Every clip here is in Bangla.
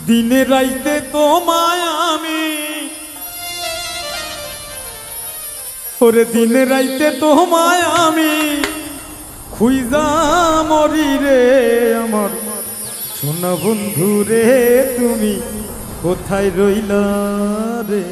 দিনে রাইতে তোমায় আমি ওরে দিনে রাইতে তোমায় আমি খুইজা মরি রে আমার সোনা বন্ধু রে তুমি কোথায় রইলা রে।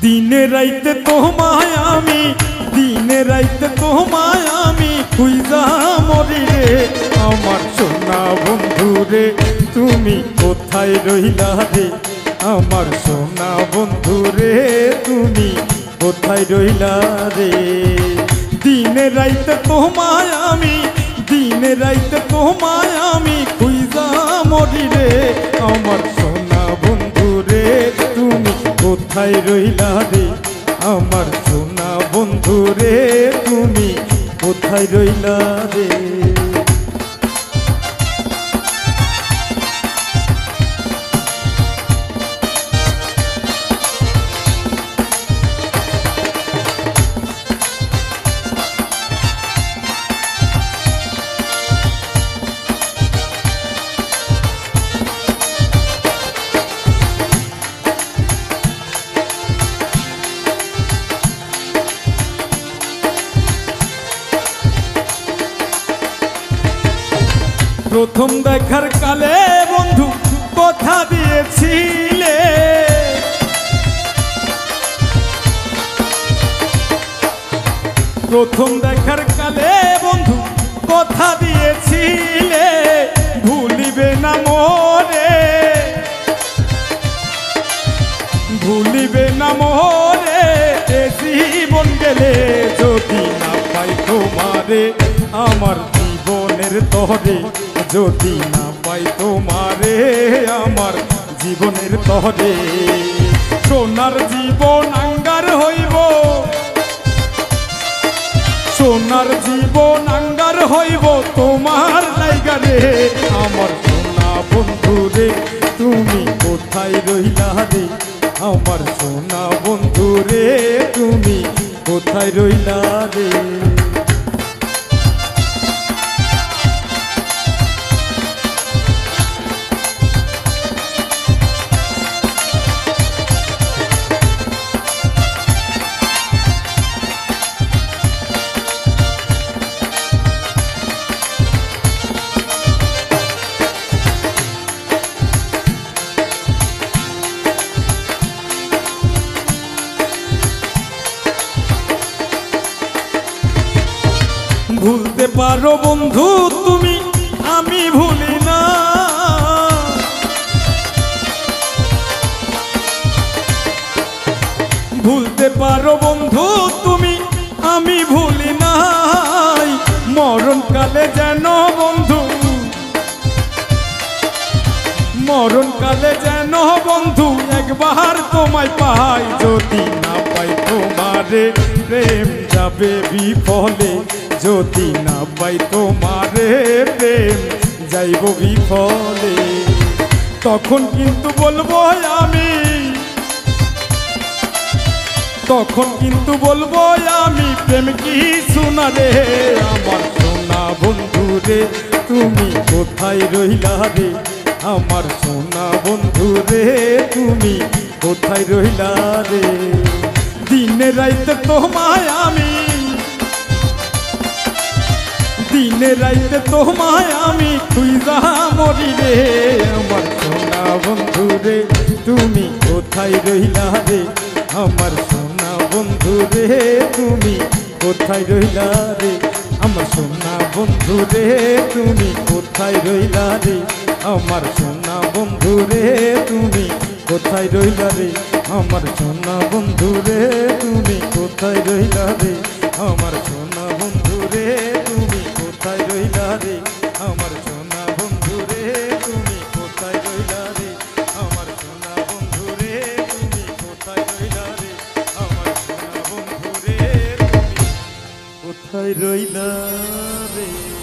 দিনে রাইতে তোমায় আমি দিনে রাইতে তোমায় আমি খুইজা মরি রে আমার সোনা বন্ধু রে তুমি কোথায় রইলা রে আমার সোনা বন্ধু রে তুমি কোথায় রইলা রে। দিনে রাইতে তোমায় আমি দিনে রাইতে তোমায় আমি খুইজা মরি রে আমার সোনা বন্ধু রে তুমি কোথায় রইলা রে আমার সোনা বন্ধু রে তুমি কোথায় রইলা রে। প্রথম দেখার কালে বন্ধু কথা দিয়েছিলে প্রথম দেখার কালে বন্ধু কথা দিয়েছিলে ভুলিবে না মোরে ভুলিবে না মোরে এ জীবন গেলে যদি না পাই তোমারে আমার জীবনের তরে যদি না পাই তোমারে আমার জীবনের তরে সোনার জীবন আঙ্গার হইব সোনার জীবন আঙ্গার হইব তোমার লাইগারে আমার সোনা বন্ধু রে তুমি কোথায় রইলা রে আমার সোনা বন্ধু রে তুমি কোথায় রইলা রে। ভুলতে পারো বন্ধু তুমি আমি ভুলি না ভুলতে পারো বন্ধু তুমি আমি ভুলি নাই মরণকালে যেন বন্ধু মরণকালে যেন বন্ধু একবার তোমায় পাই যদি না পাই তোমারে প্রেম যাবে বিফলে যদি না পাই তোমারে প্রেম যাইব বিফলে তখন কিন্তু বলবো আমি তখন কিন্তু বলবো আমি প্রেম কি শোনা রে আমার সোনা বন্ধু রে তুমি কোথায় রইলা রে আমার সোনা বন্ধু রে তুমি কোথায় রইলা রে। দিনে রাইতে তোমায় আমি দিনে রাইতে তোমায় আমি খুইজা মরি রে আমার সোনা বন্ধু রে তুমি কোথায় রইলা রে আমার সোনা বন্ধু রে তুমি কোথায় রইলা রে আমার সোনা বন্ধু রে তুমি কোথায় রইলা রে আমার সোনা বন্ধু রে তুমি কোথায় রইলা রে আমার সোনা বন্ধু রে তুমি কোথায় রইলা রে আমার সোনা বন্ধু রে তুমি কোথায় রইলা রে। কোথায় রইলা রে।